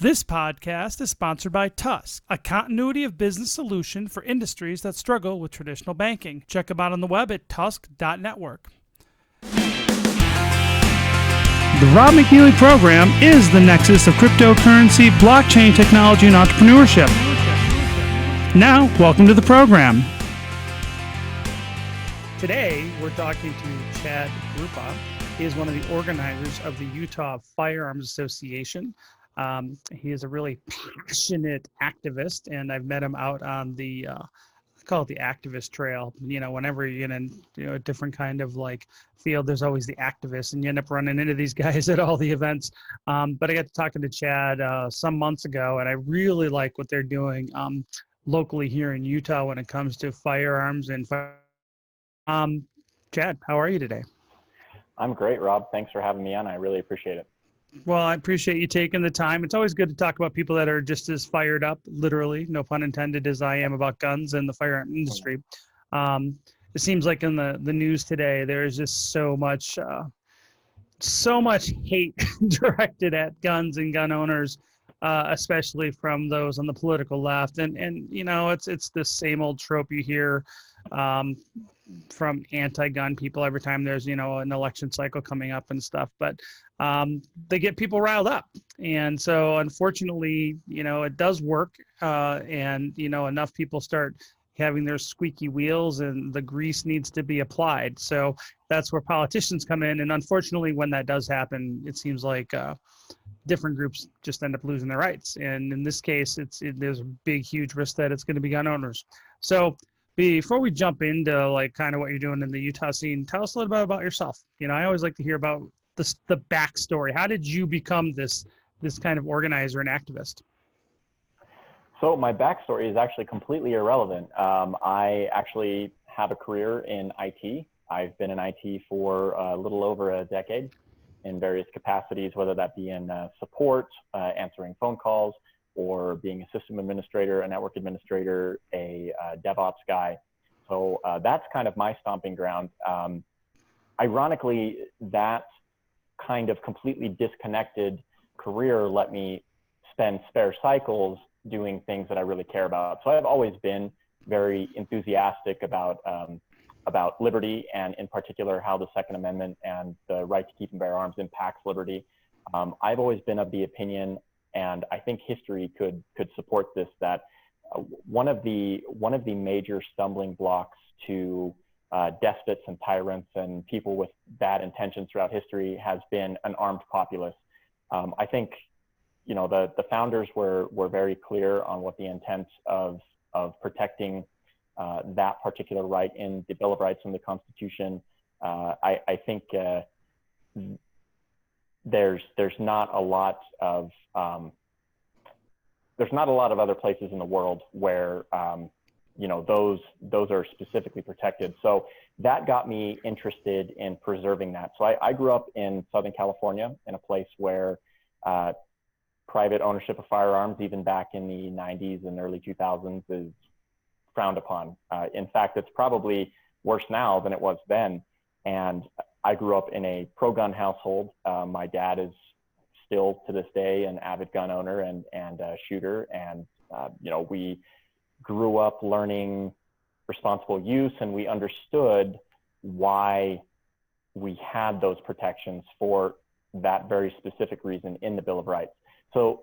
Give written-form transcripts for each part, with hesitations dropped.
This podcast is sponsored by Tusk, a continuity of business solution for industries that struggle with traditional banking. Check them out on the web at tusk.network. The Rob McNealy program is the nexus of cryptocurrency, blockchain technology, and entrepreneurship. Now, welcome to the program. Today, we're talking to Chad Krupa. He is one of the organizers of the Utah Firearms Association. He is a really passionate activist, and I've met him out on the I call it the activist trail. You know, whenever you're in a different kind of like field, there's always the activists, and you end up running into these guys at all the events. But I got to talking to Chad some months ago, and I really like what they're doing locally here in Utah when it comes to firearms and Chad, how are you today? I'm great, Rob. Thanks for having me on. I really appreciate it. Well, I appreciate you taking the time. It's always good to talk about people that are just as fired up, literally, no pun intended, as I am about guns and the firearm industry. It seems like in the news today, there's just so much hate directed at guns and gun owners, especially from those on the political left. And you know, it's the same old trope you hear from anti-gun people every time there's, you know, an election cycle coming up and stuff. But they get people riled up. And so unfortunately, you know, it does work. And, you know, enough people start having their squeaky wheels and the grease needs to be applied. So that's where politicians come in. And unfortunately, when that does happen, it seems like different groups just end up losing their rights. And in this case, there's a big, huge risk that it's going to be gun owners. So before we jump into like kind of what you're doing in the Utah scene, tell us a little bit about yourself. You know, I always like to hear about the backstory. How did you become this kind of organizer and activist? So my backstory is actually completely irrelevant. I actually have a career in IT. I've been in IT for a little over a decade in various capacities, whether that be in support, answering phone calls, or being a system administrator, a network administrator, a DevOps guy. So that's kind of my stomping ground. Ironically, that kind of completely disconnected career let me spend spare cycles doing things that I really care about. So I've always been very enthusiastic about liberty, and in particular how the Second Amendment and the right to keep and bear arms impacts liberty. I've always been of the opinion, and I think history could support this, that one of the major stumbling blocks to despots and tyrants and people with bad intentions throughout history has been an armed populace. I think, you know, the founders were very clear on what the intent of protecting that particular right in the Bill of Rights and the Constitution. I think there's not a lot of other places in the world where you know, those are specifically protected. So that got me interested in preserving that. So I grew up in Southern California in a place where private ownership of firearms, even back in the 90s and early 2000s, is frowned upon. In fact, it's probably worse now than it was then. And I grew up in a pro-gun household. My dad is still to this day an avid gun owner and a shooter. And, you know, we grew up learning responsible use, and we understood why we had those protections for that very specific reason in the Bill of Rights. So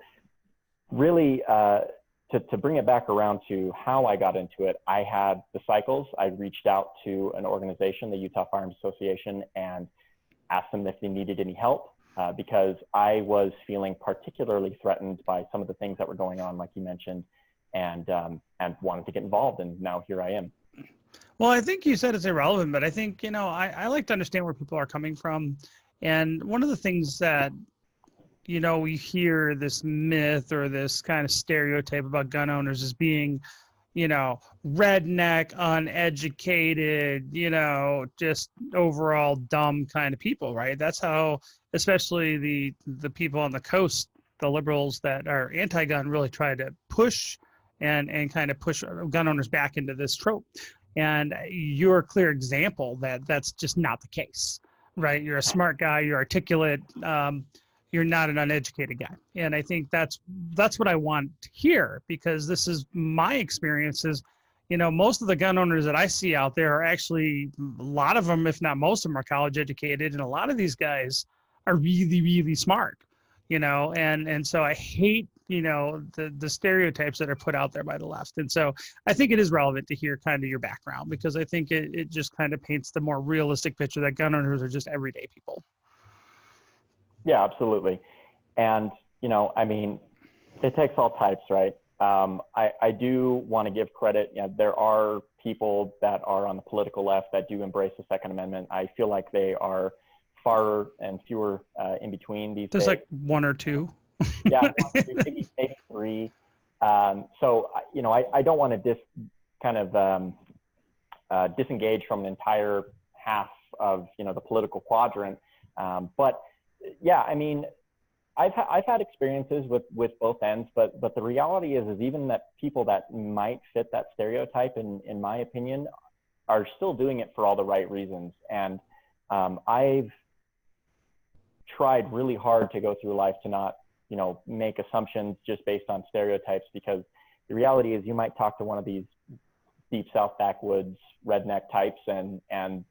really, to bring it back around to how I got into it, I had the cycles. I reached out to an organization, the Utah Firearms Association, and asked them if they needed any help because I was feeling particularly threatened by some of the things that were going on, like you mentioned, and wanted to get involved. And now here I am. Well, I think you said it's irrelevant, but I think, you know, I like to understand where people are coming from. And one of the things that, you know, we hear this myth or this kind of stereotype about gun owners as being, you know, redneck, uneducated, you know, just overall dumb kind of people, right? That's how, especially the people on the coast, the liberals that are anti-gun, really try to push and kind of push gun owners back into this trope. And you're a clear example that that's just not the case, right? You're a smart guy, you're articulate. you're not an uneducated guy. And I think that's what I want to hear, because this is my experience is, most of the gun owners that I see out there are actually, a lot of them, if not most of them, are college educated. And a lot of these guys are really, really smart, and so I hate, the stereotypes that are put out there by the left. And so I think it is relevant to hear kind of your background, because I think it just kind of paints the more realistic picture that gun owners are just everyday people. Yeah, absolutely. And, it takes all types, right? I do want to give credit. There are people that are on the political left that do embrace the Second Amendment. I feel like they are far and fewer in between these days. There's like one or two. Yeah, maybe three. So, I don't want to disengage from an entire half of, the political quadrant. But yeah, I've had experiences with both ends, but the reality is even that people that might fit that stereotype, in my opinion, are still doing it for all the right reasons. And I've tried really hard to go through life to not, make assumptions just based on stereotypes, because the reality is you might talk to one of these deep South backwoods redneck types, and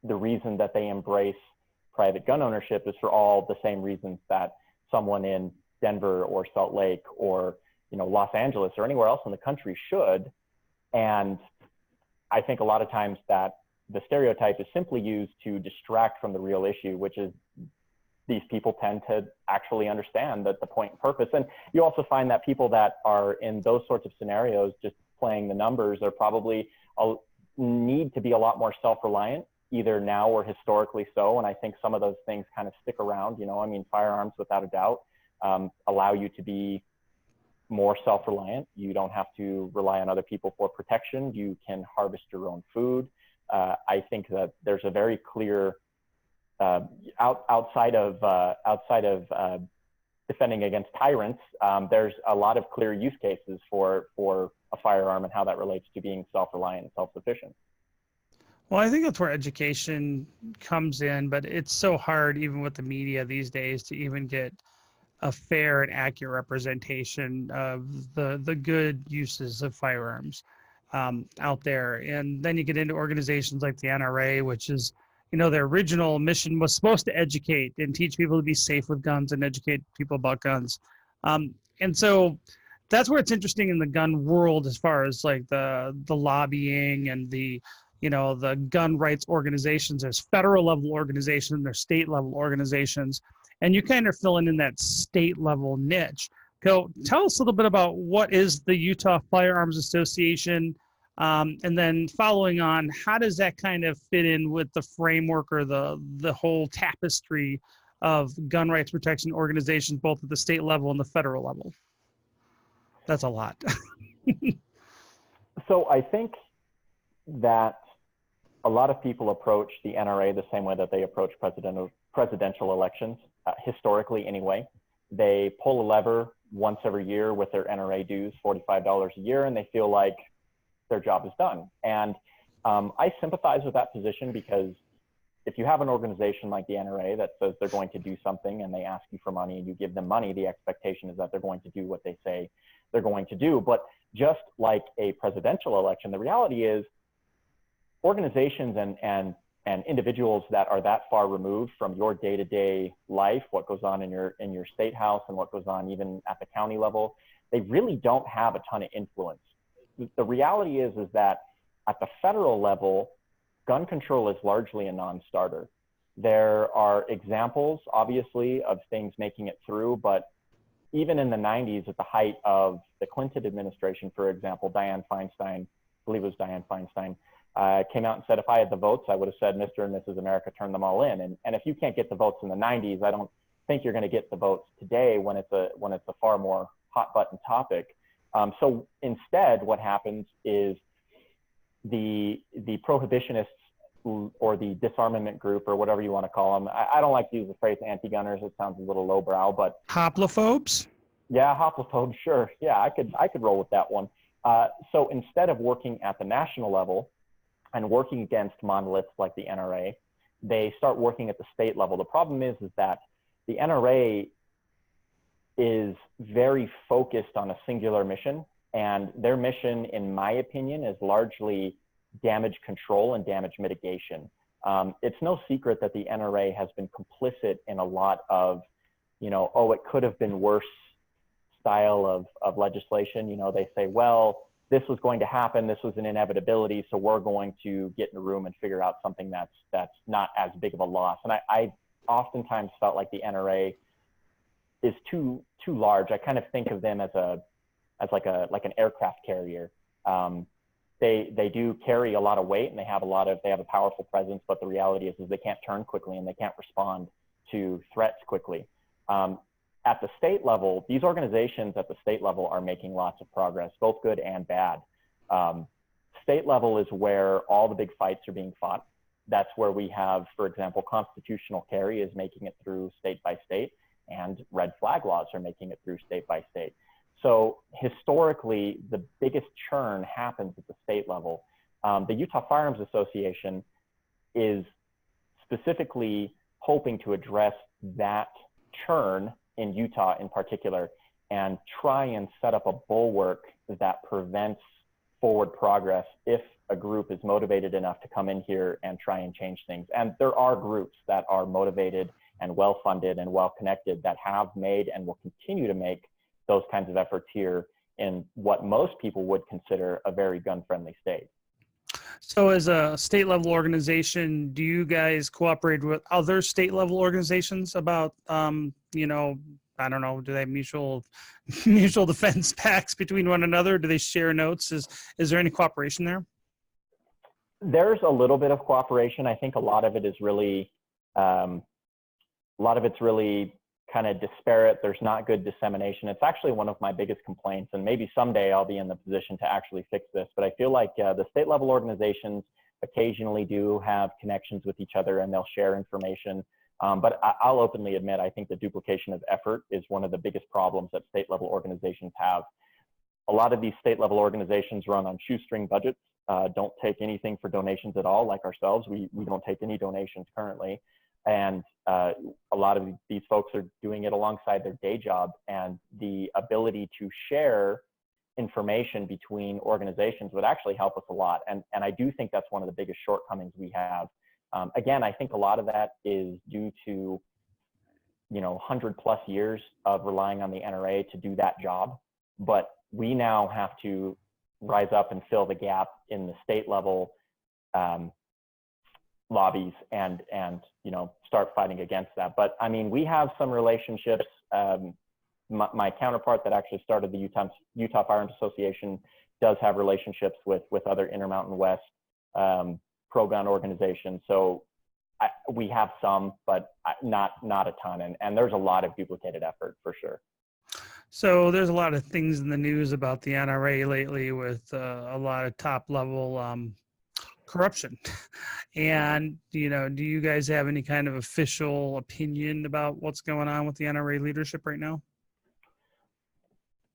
the reason that they embrace private gun ownership is for all the same reasons that someone in Denver or Salt Lake or, Los Angeles or anywhere else in the country should. And I think a lot of times that the stereotype is simply used to distract from the real issue, which is these people tend to actually understand that the point and purpose. And you also find that people that are in those sorts of scenarios, just playing the numbers, are probably need to be a lot more self-reliant, either now or historically so. And I think some of those things kind of stick around. Firearms, without a doubt, allow you to be more self-reliant. You don't have to rely on other people for protection. You can harvest your own food. I think that there's a very clear, outside of defending against tyrants, there's a lot of clear use cases for a firearm and how that relates to being self-reliant and self-sufficient. Well, I think that's where education comes in, but it's so hard, even with the media these days, to even get a fair and accurate representation of the good uses of firearms out there. And then you get into organizations like the NRA, which is, their original mission was supposed to educate and teach people to be safe with guns and educate people about guns. And so that's where it's interesting in the gun world, as far as like the lobbying and the gun rights organizations. There's federal level organizations, there's state level organizations, and you kind of filling in that state level niche. Tell us a little bit about what is the Utah Firearms Association, and then following on, how does that kind of fit in with the framework or the whole tapestry of gun rights protection organizations, both at the state level and the federal level? That's a lot. So I think that a lot of people approach the NRA the same way that they approach presidential elections, historically anyway. They pull a lever once every year with their NRA dues, $45 a year, and they feel like their job is done. And I sympathize with that position, because if you have an organization like the NRA that says they're going to do something and they ask you for money and you give them money, the expectation is that they're going to do what they say they're going to do. But just like a presidential election, the reality is organizations and individuals that are that far removed from your day-to-day life, what goes on in your state house and what goes on even at the county level, they really don't have a ton of influence. The reality is that at the federal level, gun control is largely a non-starter. There are examples, obviously, of things making it through, but even in the 90s, at the height of the Clinton administration, for example, Dianne Feinstein, I believe it was Dianne Feinstein, came out and said, if I had the votes, I would have said, Mr. and Mrs. America, turn them all in. And if you can't get the votes in the 90s, I don't think you're going to get the votes today when it's a far more hot button topic. So instead, what happens is the prohibitionists or the disarmament group, or whatever you want to call them. I don't like to use the phrase anti-gunners. It sounds a little lowbrow, but Hoplophobes? Yeah, hoplophobes, sure. Yeah, I could roll with that one. So instead of working at the national level and working against monoliths like the NRA, they start working at the state level. The problem is that the NRA is very focused on a singular mission. And their mission, in my opinion, is largely damage control and damage mitigation. It's no secret that the NRA has been complicit in a lot of, oh, it could have been worse style of legislation. They say, well, this was going to happen. This was an inevitability. So we're going to get in a room and figure out something that's not as big of a loss. And I oftentimes felt like the NRA is too large. I kind of think of them as like an aircraft carrier. They do carry a lot of weight, and they have a powerful presence, but the reality is they can't turn quickly and they can't respond to threats quickly. At the state level, these organizations at the state level are making lots of progress, both good and bad. State level is where all the big fights are being fought. That's where we have, for example, constitutional carry is making it through state by state, and red flag laws are making it through state by state. So historically, the biggest churn happens at the state level. The Utah Firearms Association is specifically hoping to address that churn in Utah in particular, and try and set up a bulwark that prevents forward progress if a group is motivated enough to come in here and try and change things. And there are groups that are motivated and well-funded and well-connected that have made and will continue to make those kinds of efforts here in what most people would consider a very gun-friendly state. So as a state level organization, do you guys cooperate with other state level organizations about, I don't know, do they have mutual defense pacts between one another? Do they share notes? Is there any cooperation there? There's a little bit of cooperation. I think a lot of it is really, kind of disparate. There's not good dissemination. It's actually one of my biggest complaints, and maybe someday I'll be in the position to actually fix this, but I feel like the state level organizations occasionally do have connections with each other and they'll share information. But I'll openly admit, I think the duplication of effort is one of the biggest problems that state level organizations have. A lot of these state level organizations run on shoestring budgets, don't take anything for donations at all, like ourselves. We don't take any donations currently. And a lot of these folks are doing it alongside their day job, and the ability to share information between organizations would actually help us a lot. And I do think that's one of the biggest shortcomings we have. Again, I think a lot of that is due to, 100+ years of relying on the NRA to do that job. But we now have to rise up and fill the gap in the state level lobbies and start fighting against that. But I mean, we have some relationships. My counterpart that actually started the Utah Firearms Association does have relationships with other Intermountain West pro-gun organizations. So we have some, but not a ton. And there's a lot of duplicated effort for sure. So there's a lot of things in the news about the NRA lately with a lot of top level corruption. And, do you guys have any kind of official opinion about what's going on with the NRA leadership right now?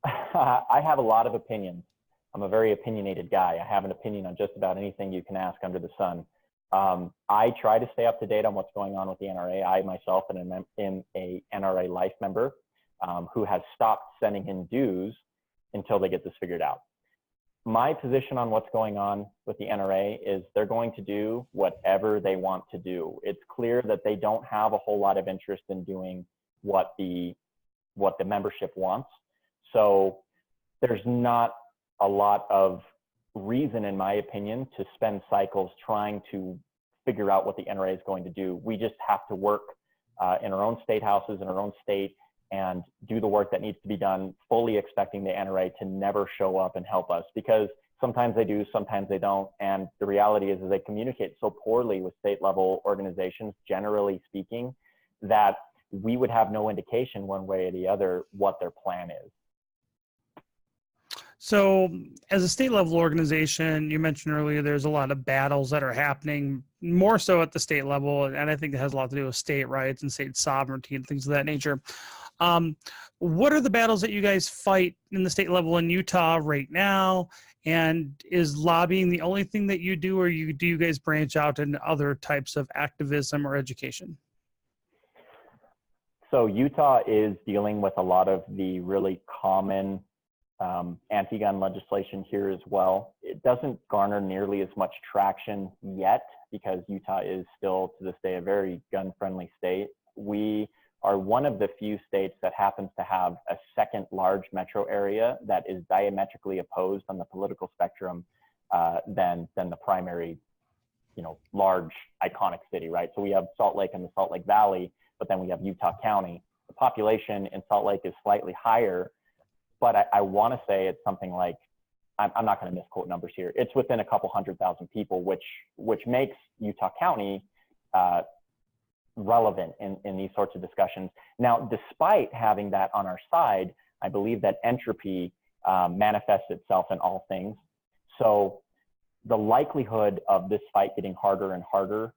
I have a lot of opinions. I'm a very opinionated guy. I have an opinion on just about anything you can ask under the sun. I try to stay up to date on what's going on with the NRA. I myself am a NRA life member who has stopped sending in dues until they get this figured out. My position on what's going on with the NRA is they're going to do whatever they want to do. It's clear that they don't have a whole lot of interest in doing what the membership wants. So there's not a lot of reason, in my opinion, to spend cycles trying to figure out what the NRA is going to do. We just have to work in our own state houses, in our own state, and do the work that needs to be done, fully expecting the NRA to never show up and help us, because sometimes they do, sometimes they don't. And the reality is they communicate so poorly with state level organizations, generally speaking, that we would have no indication one way or the other what their plan is. So as a state level organization, you mentioned earlier, there's a lot of battles that are happening more so at the state level. And I think it has a lot to do with state rights and state sovereignty and things of that nature. What are the battles that you guys fight in the state level in Utah right now? And is lobbying the only thing that you do, or do you guys branch out into other types of activism or education? So Utah is dealing with a lot of the really common anti-gun legislation here as well. It doesn't garner nearly as much traction yet because Utah is still to this day a very gun-friendly state. We are one of the few states that happens to have a second large metro area that is diametrically opposed on the political spectrum than the primary, large iconic city, right? So we have Salt Lake and the Salt Lake Valley, but then we have Utah County. The population in Salt Lake is slightly higher, but I want to say it's something like, I'm not going to misquote numbers here. It's within a couple 100,000 people, which makes Utah County relevant in these sorts of discussions. Now, despite having that on our side, I believe that entropy manifests itself in all things. So the likelihood of this fight getting harder and harder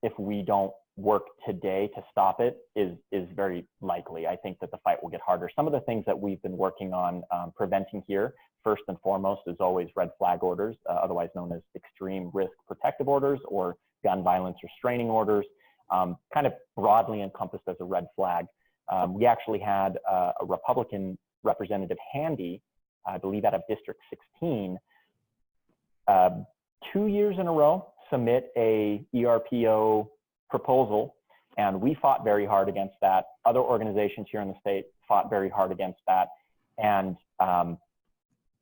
if we don't work today to stop it is very likely. I think that the fight will get harder. Some of the things that we've been working on preventing here, first and foremost, is always red flag orders, otherwise known as extreme risk protective orders or gun violence restraining orders, kind of broadly encompassed as a red flag. We actually had a Republican Representative Handy, I believe out of District 16, 2 years in a row submit a ERPO proposal, and we fought very hard against that. Other organizations here in the state fought very hard against that. And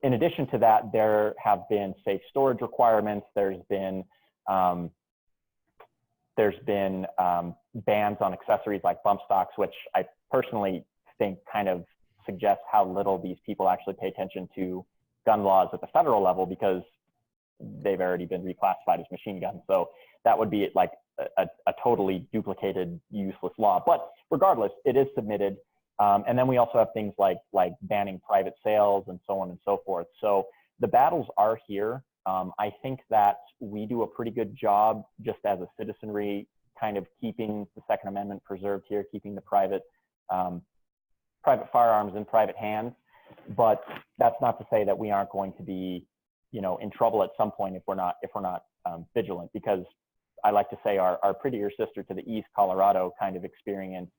in addition to that, there have been safe storage requirements. There's been bans on accessories like bump stocks, which I personally think kind of suggests how little these people actually pay attention to gun laws at the federal level, because they've already been reclassified as machine guns. So that would be like a totally duplicated, useless law. But regardless, it is submitted. And then we also have things like banning private sales and so on and so forth. So the battles are here. I think that we do a pretty good job just as a citizenry, kind of keeping the Second Amendment preserved here, keeping the private firearms in private hands. But that's not to say that we aren't going to be, in trouble at some point if we're not vigilant, because I like to say our prettier sister to the east, Colorado, kind of experienced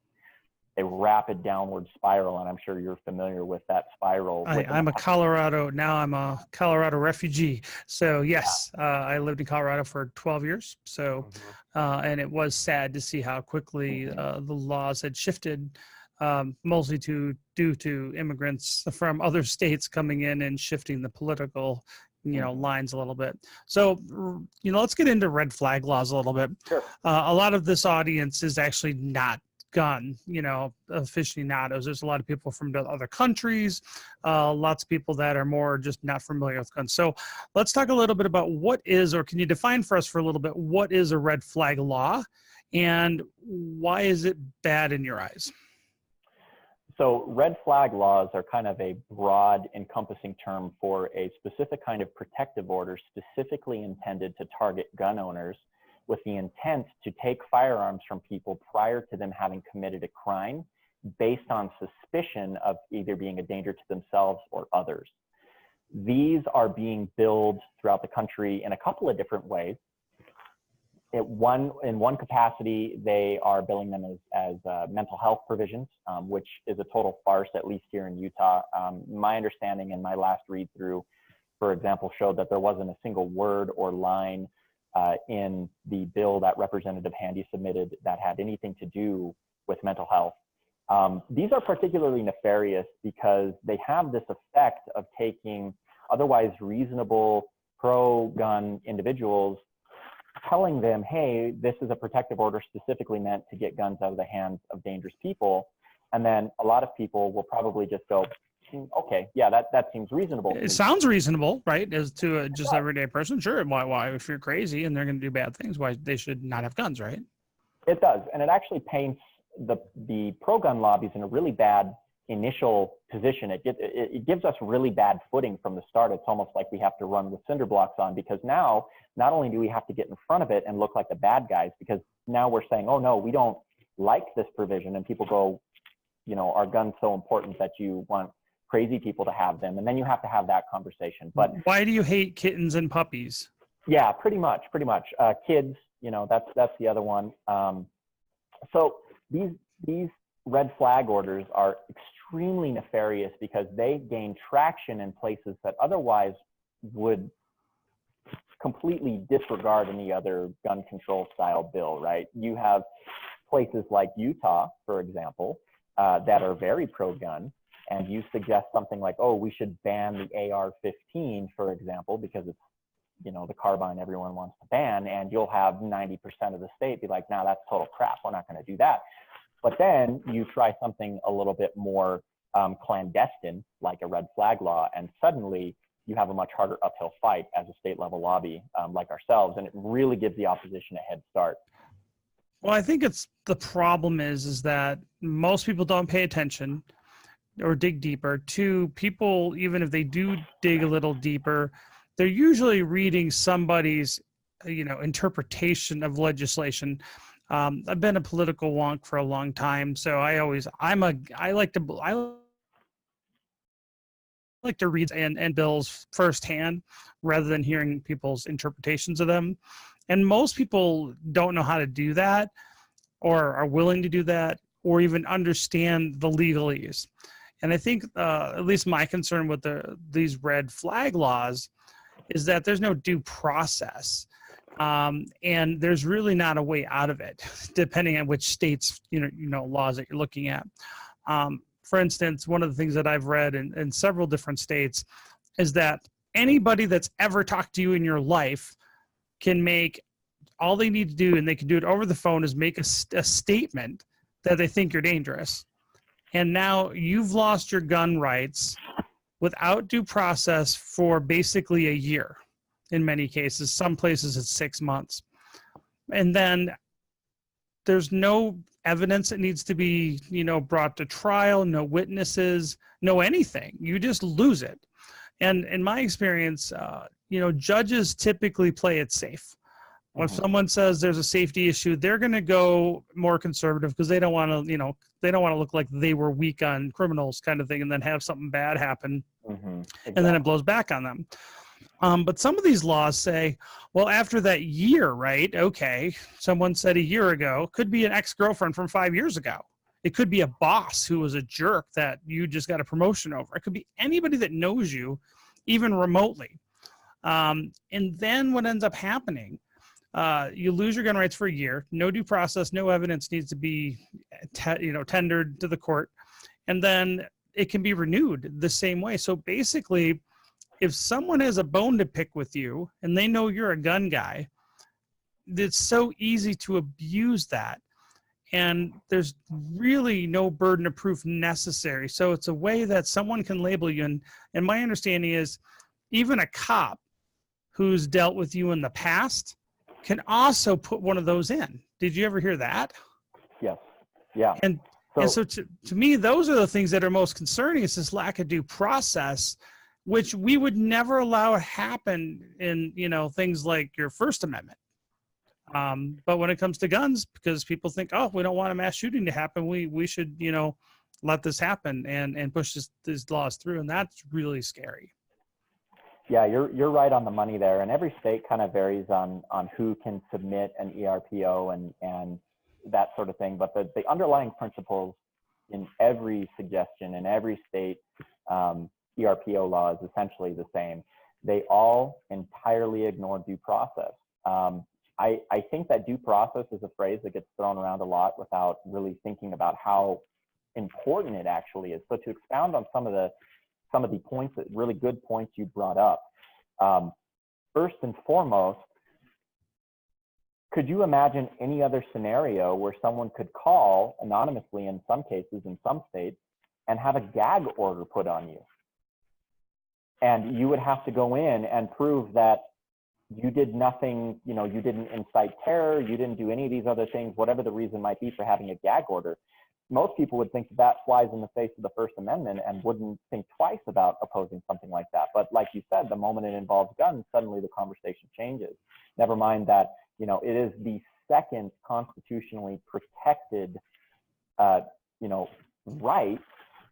a rapid downward spiral, and I'm sure you're familiar with that spiral. I'm a Colorado refugee. So yes, I lived in Colorado for 12 years. So, and it was sad to see how quickly the laws had shifted, mostly due to immigrants from other states coming in and shifting the political lines a little bit. So, let's get into red flag laws a little bit. Sure. A lot of this audience is actually not gun, aficionados. There's a lot of people from other countries, lots of people that are more just not familiar with guns. So let's talk a little bit about what is, or can you define for us for a little bit, what is a red flag law and why is it bad in your eyes? So red flag laws are kind of a broad encompassing term for a specific kind of protective order specifically intended to target gun owners with the intent to take firearms from people prior to them having committed a crime based on suspicion of either being a danger to themselves or others. These are being billed throughout the country in a couple of different ways. In one capacity, they are billing them as mental health provisions, which is a total farce, at least here in Utah. My understanding in my last read through, for example, showed that there wasn't a single word or line in the bill that Representative Handy submitted that had anything to do with mental health. These are particularly nefarious because they have this effect of taking otherwise reasonable pro-gun individuals, telling them, hey, this is a protective order specifically meant to get guns out of the hands of dangerous people. And then a lot of people will probably just go, okay, yeah, that seems reasonable. It sounds reasonable, right? As to a just everyday person, sure. Why, if you're crazy and they're going to do bad things, why they should not have guns, right? It does, and it actually paints the pro-gun lobbies in a really bad initial position. It gives us really bad footing from the start. It's almost like we have to run with cinder blocks on, because now not only do we have to get in front of it and look like the bad guys, because now we're saying, oh no, we don't like this provision, and people go, are guns so important that you want crazy people to have them? And then you have to have that conversation. But why do you hate kittens and puppies? Yeah, pretty much. Kids, that's the other one. So these red flag orders are extremely nefarious because they gain traction in places that otherwise would completely disregard any other gun control style bill, right? You have places like Utah, for example, that are very pro-gun, and you suggest something like, oh, we should ban the AR-15, for example, because it's, you know, the carbine everyone wants to ban, and you'll have 90% of the state be like, no, that's total crap, we're not going to do that. But then you try something a little bit more clandestine, like a red flag law, and suddenly you have a much harder uphill fight as a state level lobby like ourselves, and it really gives the opposition a head start. Well, I think it's the problem is that most people don't pay attention or dig deeper. Two, people, even if they do dig a little deeper, they're usually reading somebody's, you know, interpretation of legislation. I've been a political wonk for a long time, so I like to read and bills firsthand rather than hearing people's interpretations of them. And most people don't know how to do that, or are willing to do that, or even understand the legalese. And I think at least my concern with these red flag laws is that there's no due process. And there's really not a way out of it, depending on which states, you know, laws that you're looking at. For instance, one of the things that I've read in several different states is that anybody that's ever talked to you in your life can make, all they need to do, and they can do it over the phone, is make a statement that they think you're dangerous. And now you've lost your gun rights without due process for basically a year. In many cases, some places it's 6 months. And then there's no evidence that needs to be, you know, brought to trial, no witnesses, no anything. You just lose it. And in my experience, you know, judges typically play it safe. When someone says there's a safety issue, they're going to go more conservative because they don't want to, you know, they don't want to look like they were weak on criminals kind of thing and then have something bad happen. Exactly. And then it blows back on them. But some of these laws say, well, after that year, right? Okay, someone said a year ago, could be an ex-girlfriend from 5 years ago. It could be a boss who was a jerk that you just got a promotion over. It could be anybody that knows you, even remotely. And then what ends up happening, you lose your gun rights for a year. No due process, no evidence needs to be, tendered to the court, and then it can be renewed the same way. So basically, if someone has a bone to pick with you and they know you're a gun guy, it's so easy to abuse that. And there's really no burden of proof necessary. So it's a way that someone can label you. And my understanding is even a cop who's dealt with you in the past can also put one of those in. Did you ever hear that? Yes. Yeah. And so to me, those are the things that are most concerning, is this lack of due process, which we would never allow it happen in, you know, things like your First Amendment. But when it comes to guns, because people think, oh, we don't want a mass shooting to happen, we should, you know, let this happen and push these laws through. And that's really scary. Yeah, you're right on the money there. And every state kind of varies on who can submit an ERPO and that sort of thing. But the underlying principles in every suggestion in every state ERPO law is essentially the same. They all entirely ignore due process. I think that due process is a phrase that gets thrown around a lot without really thinking about how important it actually is. So to expound on some of the points, that really good points you brought up. First and foremost, could you imagine any other scenario where someone could call anonymously, in some cases, in some states, and have a gag order put on you? And you would have to go in and prove that you did nothing, you know, you didn't incite terror, you didn't do any of these other things, whatever the reason might be for having a gag order. Most people would think that flies in the face of the First Amendment and wouldn't think twice about opposing something like that. But like you said, the moment it involves guns, suddenly the conversation changes. Never mind that, you know, it is the second constitutionally protected, right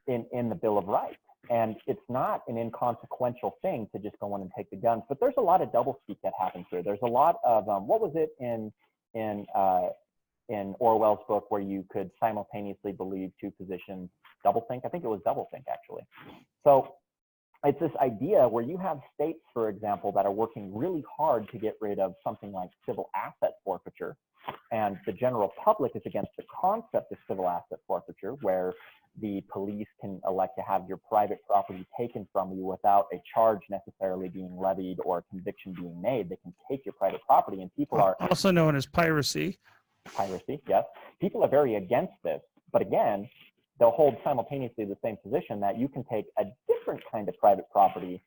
in the Bill of Rights. And it's not an inconsequential thing to just go in and take the guns. But there's a lot of doublespeak that happens here. There's a lot of, what was it in in Orwell's book where you could simultaneously believe two positions, doublethink. I think it was doublethink actually. So it's this idea where you have states, for example, that are working really hard to get rid of something like civil asset forfeiture. And the general public is against the concept of civil asset forfeiture, where the police can elect to have your private property taken from you without a charge necessarily being levied or a conviction being made. They can take your private property, and people are also known as piracy. Piracy, yes. People are very against this, but again, they'll hold simultaneously the same position that you can take a different kind of private property,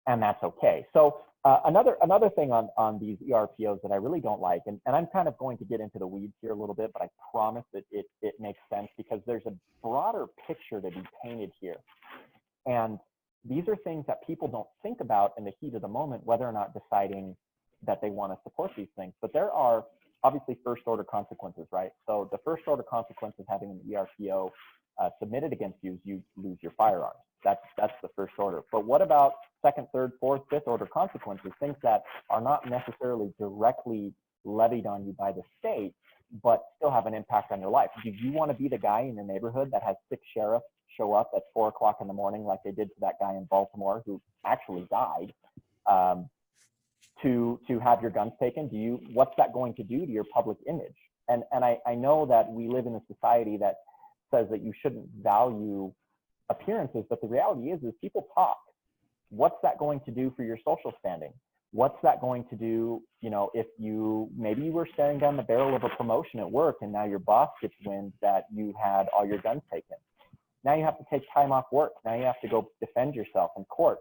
and that's okay. So another thing on these ERPOs that I really don't like, and I'm kind of going to get into the weeds here a little bit, but I promise that it makes sense because there's a broader picture to be painted here. And these are things that people don't think about in the heat of the moment, whether or not deciding that they want to support these things. But there are obviously first order consequences, right? So the first order consequences having an ERPO submitted against you is you lose your firearms. That's the first order. But what about second, third, fourth, fifth order consequences, things that are not necessarily directly levied on you by the state, but still have an impact on your life? Do you want to be the guy in your neighborhood that has 6 sheriffs show up at 4 o'clock in the morning like they did to that guy in Baltimore who actually died, to have your guns taken? What's that going to do to your public image? And I know that we live in a society that says that you shouldn't value appearances, but the reality is people talk. What's that going to do for your social standing? What's that going to do, if maybe you were staring down the barrel of a promotion at work and now your boss gets wind that you had all your guns taken. Now you have to take time off work. Now you have to go defend yourself in court.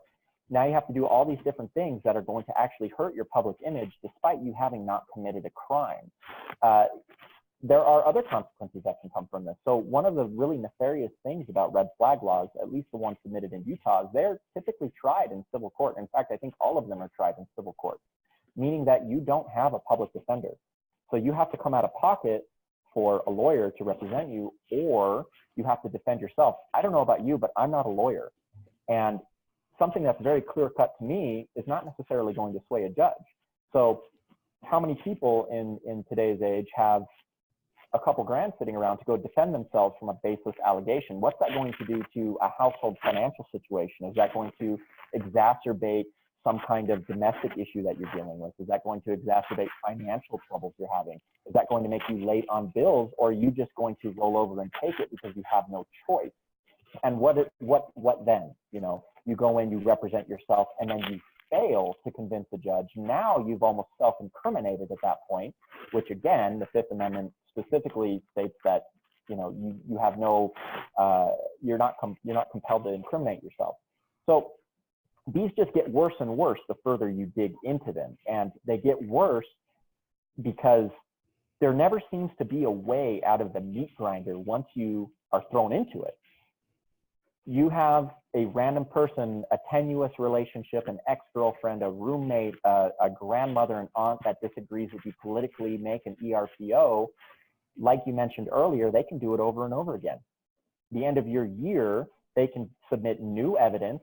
Now you have to do all these different things that are going to actually hurt your public image despite you having not committed a crime. There are other consequences that can come from this. So one of the really nefarious things about red flag laws, at least the ones submitted in Utah, is they're typically tried in civil court. In fact, I think all of them are tried in civil court, meaning that you don't have a public defender. So you have to come out of pocket for a lawyer to represent you, or you have to defend yourself. I don't know about you, but I'm not a lawyer. And something that's very clear cut to me is not necessarily going to sway a judge. So how many people in today's age have a couple grand sitting around to go defend themselves from a baseless allegation? What's that going to do to a household financial situation? Is that going to exacerbate some kind of domestic issue that you're dealing with? Is that going to exacerbate financial troubles you're having? Is that going to make you late on bills, or are you just going to roll over and take it because you have no choice? And what then? You go in, you represent yourself, and then you fail to convince the judge. Now you've almost self-incriminated at that point, which again, the Fifth Amendment specifically states that you have no, you're not compelled to incriminate yourself. So these just get worse and worse the further you dig into them, and they get worse because there never seems to be a way out of the meat grinder once you are thrown into it. You have a random person, a tenuous relationship, an ex-girlfriend, a roommate, a grandmother, an aunt that disagrees with you politically, make an ERPO. Like you mentioned earlier, they can do it over and over again. The end of your year, they can submit new evidence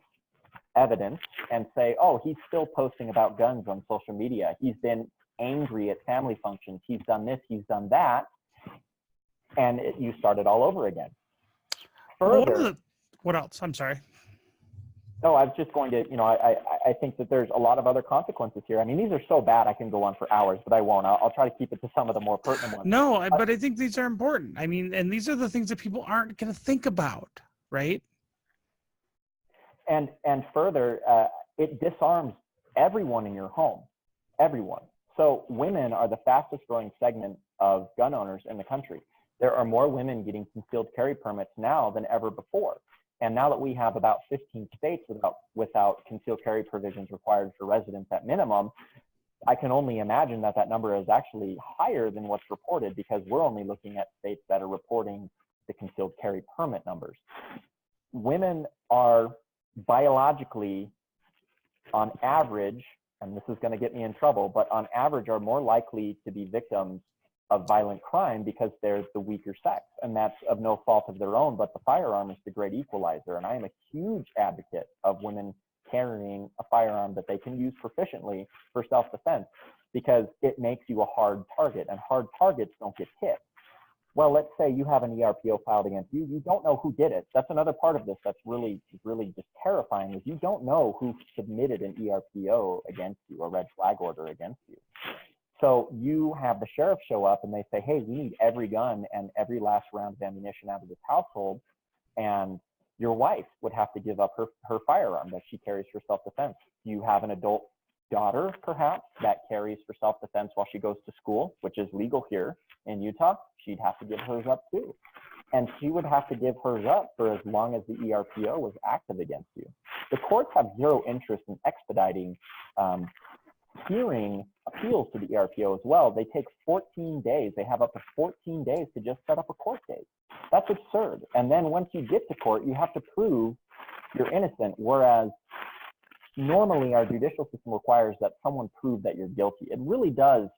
and say, oh, he's still posting about guns on social media. He's been angry at family functions. He's done this, he's done that. And you start it all over again. Further, what else? I'm sorry. No, I was just going to, I think that there's a lot of other consequences here. I mean, these are so bad I can go on for hours, but I won't. I'll try to keep it to some of the more pertinent ones. No, but I think these are important. I mean, and these are the things that people aren't going to think about, right? And further, it disarms everyone in your home, everyone. So women are the fastest growing segment of gun owners in the country. There are more women getting concealed carry permits now than ever before. And now that we have about 15 states without concealed carry provisions required for residents at minimum, I can only imagine that number is actually higher than what's reported, because we're only looking at states that are reporting the concealed carry permit numbers. Women are biologically, on average, and this is going to get me in trouble, but on average are more likely to be victims of violent crime because they're the weaker sex, and that's of no fault of their own, but the firearm is the great equalizer. And I am a huge advocate of women carrying a firearm that they can use proficiently for self-defense, because it makes you a hard target, and hard targets don't get hit. well, let's say you have an ERPO filed against you. You don't know who did it. That's another part of this that's really just terrifying, is you don't know who submitted an ERPO against you, a red flag order against you. So you have the sheriff show up and they say, hey, we need every gun and every last round of ammunition out of this household. And your wife would have to give up her firearm that she carries for self-defense. You have an adult daughter, perhaps, that carries for self-defense while she goes to school, which is legal here in Utah. She'd have to give hers up too. And she would have to give hers up for as long as the ERPO was active against you. The courts have zero interest in expediting hearing appeals to the ERPO as well. They take 14 days. They have up to 14 days to just set up a court date. That's absurd. And then once you get to court, you have to prove you're innocent, whereas normally our judicial system requires that someone prove that you're guilty. It really does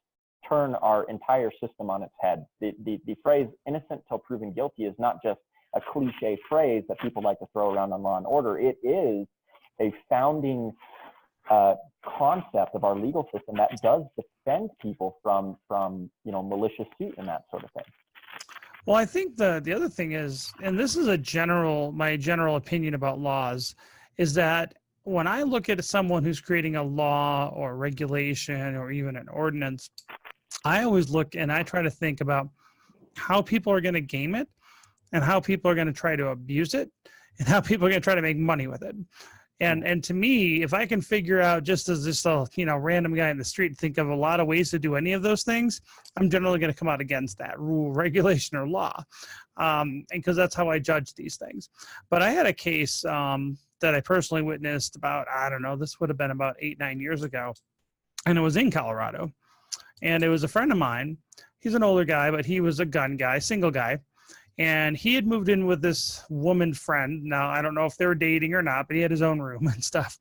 turn our entire system on its head. The phrase innocent till proven guilty is not just a cliche phrase that people like to throw around on Law and Order. It is a founding concept of our legal system that does defend people from malicious suit and that sort of thing. Well, I think the other thing is, and this is my general opinion about laws, is that when I look at someone who's creating a law or regulation or even an ordinance, I always look and I try to think about how people are going to game it and how people are going to try to abuse it and how people are going to try to make money with it. And to me, if I can figure out, just as this random guy in the street, think of a lot of ways to do any of those things, I'm generally going to come out against that rule, regulation, or law, and because that's how I judge these things. But I had a case that I personally witnessed about, I don't know, this would have been about 8-9 years ago, and it was in Colorado, and it was a friend of mine. He's an older guy, but he was a gun guy, single guy. And he had moved in with this woman friend. Now, I don't know if they were dating or not, but he had his own room and stuff.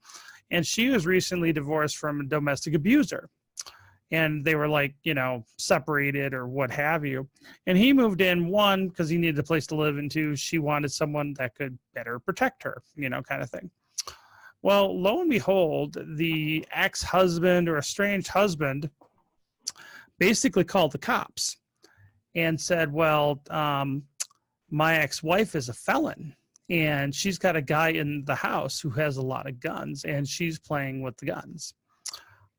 And she was recently divorced from a domestic abuser. And they were separated or what have you. And he moved in, one, because he needed a place to live, and two, she wanted someone that could better protect her, kind of thing. Well, lo and behold, the ex-husband or estranged husband basically called the cops and said, well, my ex-wife is a felon and she's got a guy in the house who has a lot of guns and she's playing with the guns.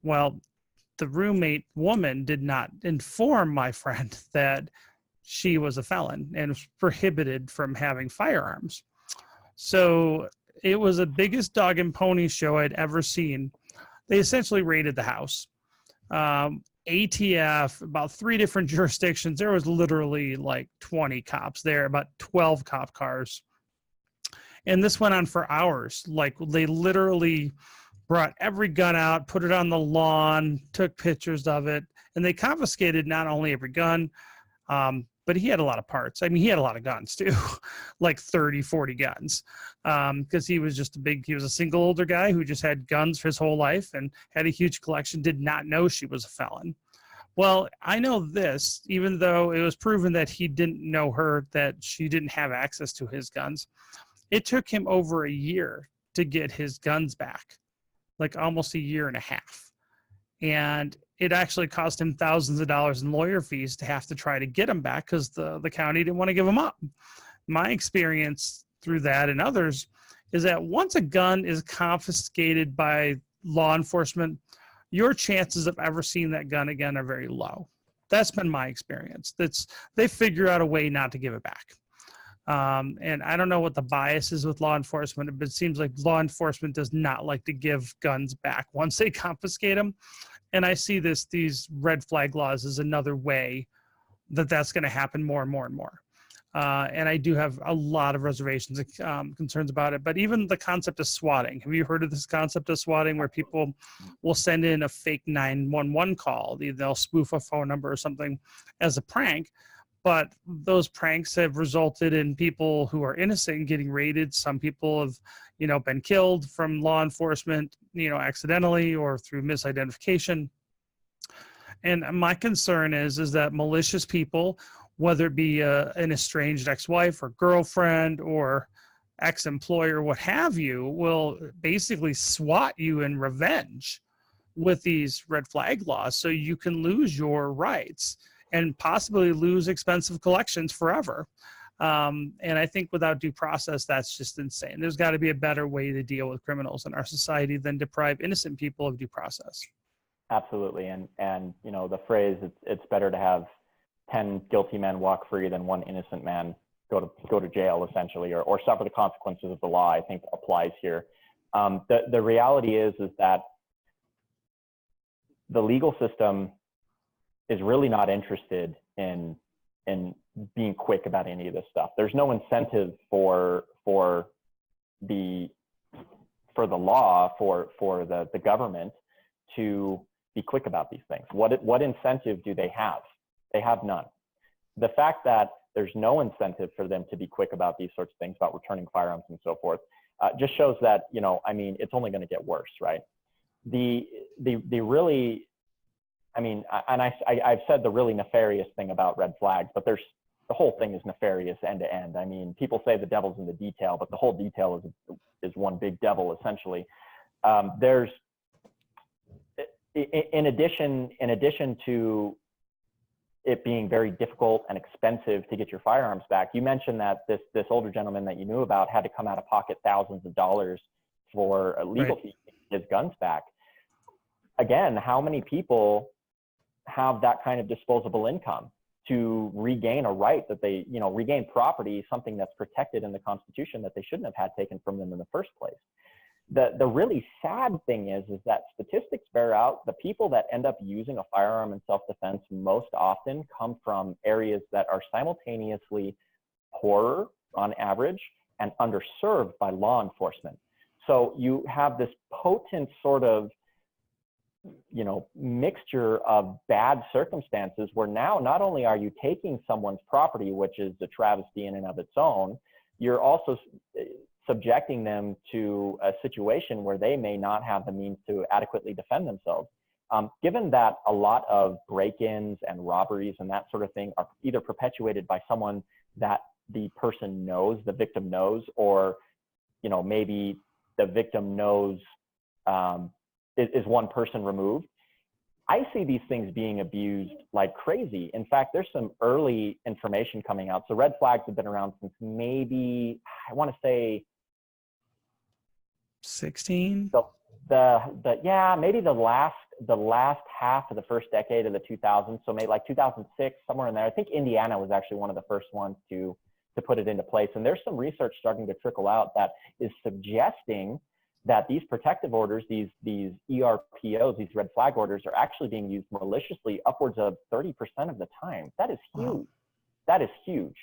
Well, the roommate woman did not inform my friend that she was a felon and was prohibited from having firearms. So it was the biggest dog and pony show I'd ever seen. They essentially raided the house. ATF, about 3 different jurisdictions. There was literally like 20 cops there, about 12 cop cars. And this went on for hours. Like, they literally brought every gun out, put it on the lawn, took pictures of it, and they confiscated not only every gun, but he had a lot of parts. I mean, he had a lot of guns too, like 30, 40 guns, because he was a single older guy who just had guns for his whole life and had a huge collection, did not know she was a felon. Well, I know this, even though it was proven that he didn't know her, that she didn't have access to his guns. It took him over a year to get his guns back, like almost a year and a half. And it actually cost him thousands of dollars in lawyer fees to have to try to get them back because the county didn't want to give them up. My experience through that and others is that once a gun is confiscated by law enforcement, your chances of ever seeing that gun again are very low. That's been my experience. They figure out a way not to give it back. And I don't know what the bias is with law enforcement, but it seems like law enforcement does not like to give guns back once they confiscate them. And I see these red flag laws as another way that's going to happen more and more and more. And I do have a lot of reservations and concerns about it. But even the concept of swatting. Have you heard of this concept of swatting, where people will send in a fake 911 call? They'll spoof a phone number or something as a prank. But those pranks have resulted in people who are innocent getting raided. Some people have, been killed from law enforcement, accidentally or through misidentification. And my concern is that malicious people, whether it be an estranged ex-wife or girlfriend or ex-employer, what have you, will basically swat you in revenge with these red flag laws so you can lose your rights. and possibly lose expensive collections forever. And I think without due process, that's just insane. There's got to be a better way to deal with criminals in our society than deprive innocent people of due process. Absolutely. And you know, the phrase, it's better to have 10 guilty men walk free than one innocent man go to jail, essentially, or suffer the consequences of the law, I think applies here. The reality is that the legal system is really not interested in being quick about any of this stuff. There's no incentive for the law, for the government to be quick about these things. What incentive do they have? They have none. The fact that there's no incentive for them to be quick about these sorts of things, about returning firearms and so forth, just shows that, you know, I mean, it's only going to get worse, right? The really, I mean, and I've said the really nefarious thing about red flags, but the whole thing is nefarious end to end. I mean, people say the devil's in the detail, but the whole detail is one big devil, essentially. There's, in addition to it being very difficult and expensive to get your firearms back, you mentioned that this older gentleman that you knew about had to come out of pocket thousands of dollars for a legal fee to get his guns back. Again, how many people have that kind of disposable income to regain a right that they, you know, regain property, something that's protected in the Constitution that they shouldn't have had taken from them in the first place? The really sad thing is that statistics bear out the people that end up using a firearm in self-defense most often come from areas that are simultaneously poorer on average and underserved by law enforcement. So you have this potent sort of, you know, mixture of bad circumstances where now not only are you taking someone's property, which is a travesty in and of its own, you're also subjecting them to a situation where they may not have the means to adequately defend themselves. Given that a lot of break-ins and robberies and that sort of thing are either perpetuated by someone that the person knows, the victim knows, or, you know, maybe the victim knows is one person removed, I see these things being abused like crazy. In fact, there's some early information coming out. So red flags have been around since maybe, I want to say, 16. Yeah, maybe the last half of the first decade of the 2000s. So maybe like 2006, somewhere in there. I think Indiana was actually one of the first ones to put it into place. And there's some research starting to trickle out that is suggesting that these protective orders, these ERPOs, these red flag orders, are actually being used maliciously upwards of 30% of the time. That is huge. Wow. That is huge.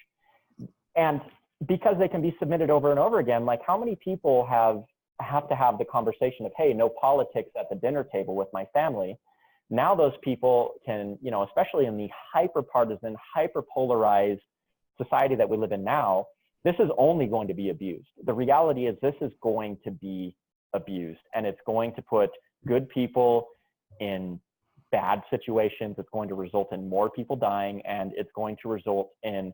And because they can be submitted over and over again, like how many people have to have the conversation of, hey, no politics at the dinner table with my family. Now those people can, you know, especially in the hyper-partisan, hyper-polarized society that we live in now, this is only going to be abused. The reality is this is going to be abused, and it's going to put good people in bad situations. It's going to result in more people dying, and it's going to result in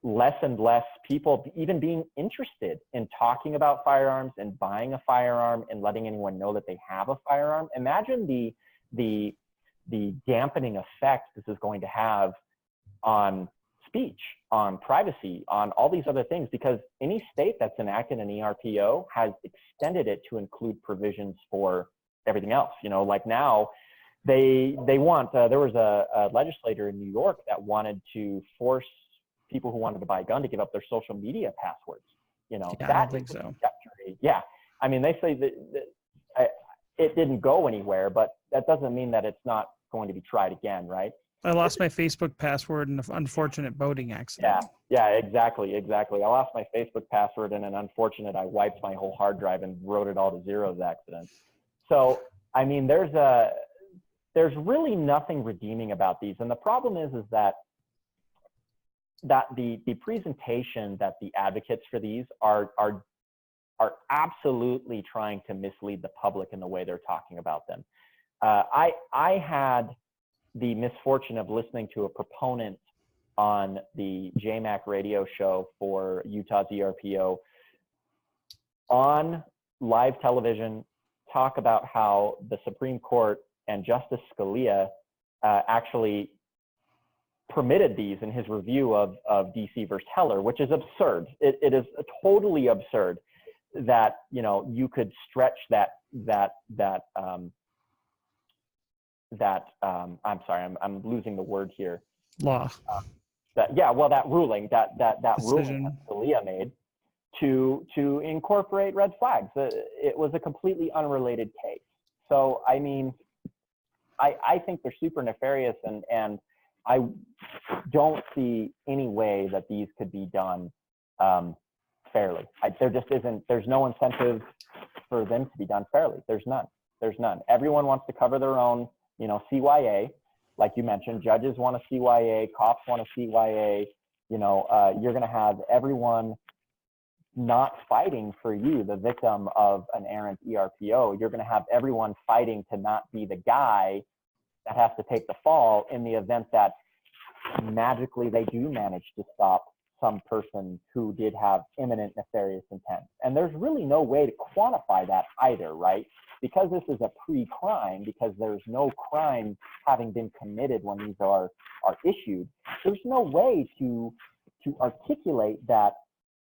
less and less people even being interested in talking about firearms and buying a firearm and letting anyone know that they have a firearm. Imagine the dampening effect this is going to have on speech, on privacy, on all these other things, because any state that's enacted an ERPO has extended it to include provisions for everything else. You know, like now they want, there was a legislator in New York that wanted to force people who wanted to buy a gun to give up their social media passwords. You know, yeah, I don't think so. Yeah, I mean, they say that it didn't go anywhere, but that doesn't mean that it's not going to be tried again, right? I lost my Facebook password in an unfortunate boating accident. Yeah, exactly. I lost my Facebook password in an unfortunate, I wiped my whole hard drive and wrote it all to zeros accident. So, I mean, there's really nothing redeeming about these. And the problem is that the presentation that the advocates for these are absolutely trying to mislead the public in the way they're talking about them. I had the misfortune of listening to a proponent on the JMAC radio show for Utah's ERPO on live television talk about how the Supreme Court and Justice Scalia actually permitted these in his review of DC versus Heller, which is absurd. It is totally absurd that, you know, you could stretch I'm sorry, I'm losing the word here. Law. That ruling that Decision. ruling that Scalia made to incorporate red flags. It was a completely unrelated case. So, I mean, I think they're super nefarious, and I don't see any way that these could be done fairly. There just isn't, there's no incentive for them to be done fairly. There's none. Everyone wants to cover their own, you know, CYA. Like you mentioned, judges want a CYA, cops want a CYA. You know, you're going to have everyone not fighting for you, the victim of an errant ERPO. You're going to have everyone fighting to not be the guy that has to take the fall in the event that magically they do manage to stop some person who did have imminent nefarious intent. And there's really no way to quantify that either, right? Because this is a pre-crime, because there's no crime having been committed when these are issued, there's no way to articulate that.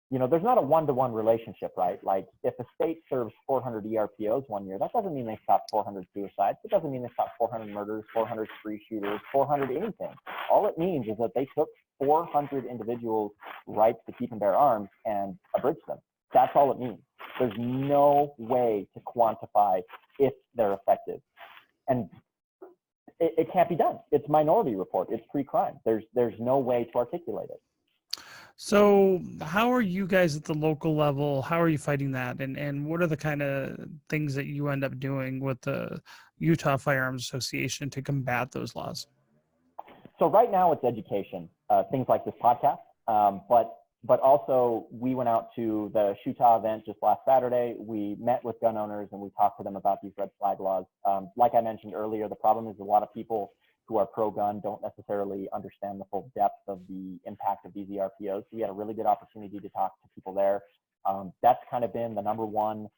You know, there's not a one-to-one relationship, right? Like, if a state serves 400 ERPOs 1 year, that doesn't mean they stopped 400 suicides. It doesn't mean they stopped 400 murders, 400 spree shooters, 400 anything. All it means is that they took 400 individuals' rights to keep and bear arms and abridged them. That's all it means. There's no way to quantify if they're effective. And it can't be done. It's Minority Report. It's pre-crime. There's no way to articulate it. So how are you guys at the local level? How are you fighting that? And what are the kind of things that you end up doing with the Utah Firearms Association to combat those laws? So right now it's education, things like this podcast, but also we went out to the Utah event just last Saturday. We met with gun owners and we talked to them about these red flag laws. Like I mentioned earlier, the problem is a lot of people who are pro-gun don't necessarily understand the full depth of the impact of these ERPOs. So we had a really good opportunity to talk to people there. That's kind of been the number one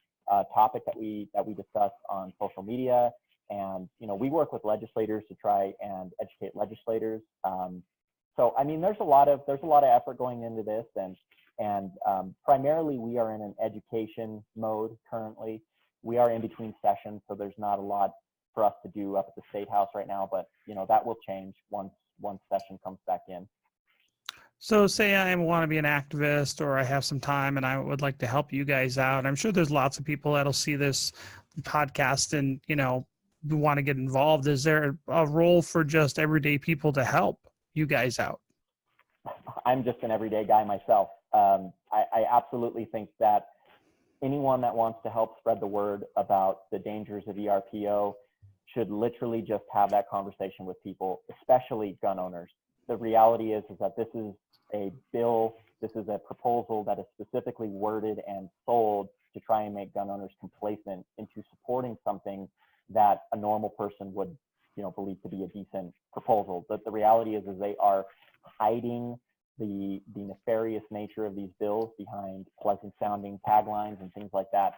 topic that we discuss on social media. And, you know, we work with legislators to try and educate legislators. So, I mean, there's a lot of effort going into this, and primarily we are in an education mode currently. We are in between sessions, so there's not a lot for us to do up at the State House right now, but, you know, that will change once session comes back in. So say I want to be an activist, or I have some time and I would like to help you guys out. I'm sure there's lots of people that'll see this podcast and, you know, want to get involved. Is there a role for just everyday people to help you guys out? I'm just an everyday guy myself. I absolutely think that anyone that wants to help spread the word about the dangers of ERPO should literally just have that conversation with people, especially gun owners. The reality is that this is a bill, this is a proposal that is specifically worded and sold to try and make gun owners complacent into supporting something that a normal person would, you know, believe to be a decent proposal. But the reality is they are hiding the nefarious nature of these bills behind pleasant sounding taglines and things like that.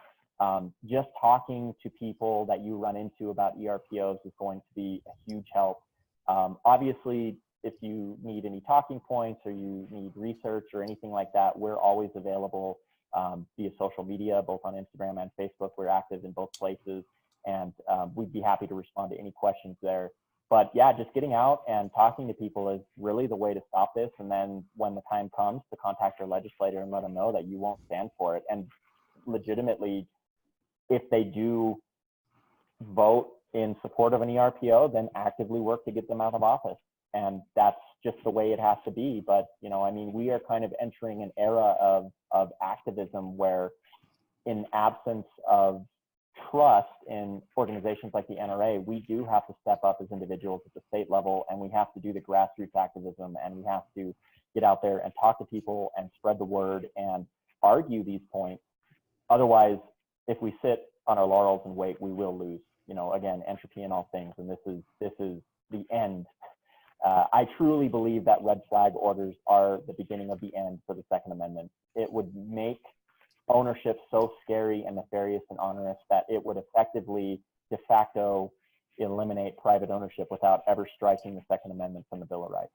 Just talking to people that you run into about ERPOs is going to be a huge help. Obviously, if you need any talking points or you need research or anything like that, we're always available via social media, both on Instagram and Facebook. We're active in both places, and we'd be happy to respond to any questions there. But yeah, just getting out and talking to people is really the way to stop this. And then when the time comes, to contact your legislator and let them know that you won't stand for it. And legitimately, if they do vote in support of an ERPO, then actively work to get them out of office. And that's just the way it has to be. But, you know, I mean, we are kind of entering an era of activism where, in absence of trust in organizations like the NRA, we do have to step up as individuals at the state level, and we have to do the grassroots activism, and we have to get out there and talk to people and spread the word and argue these points. Otherwise, if we sit on our laurels and wait, we will lose. You know, again, entropy in all things, and this is the end. I truly believe that red flag orders are the beginning of the end for the Second Amendment. It would make ownership so scary and nefarious and onerous that it would effectively de facto eliminate private ownership without ever striking the Second Amendment from the Bill of Rights.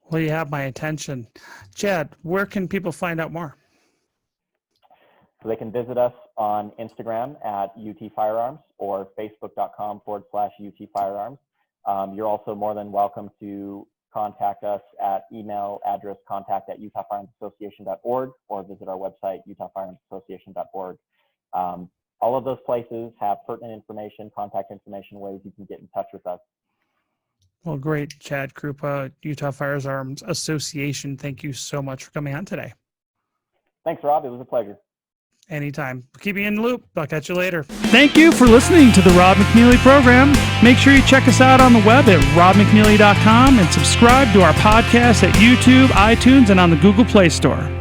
Well, you have my attention. Chad, where can people find out more? So they can visit us on Instagram at UT Firearms or facebook.com/UT Firearms. You're also more than welcome to contact us at email address contact@utahfirearmsassociation.org or visit our website, utahfirearmsassociation.org. All of those places have pertinent information, contact information, ways you can get in touch with us. Well, great. Chad Krupa, Utah Firearms Association. Thank you so much for coming on today. Thanks, Rob. It was a pleasure. Anytime. Keep me in the loop. I'll catch you later. Thank you for listening to the Rob McNealy program. Make sure you check us out on the web at robmcnealy.com and subscribe to our podcast at YouTube, iTunes, and on the Google Play Store.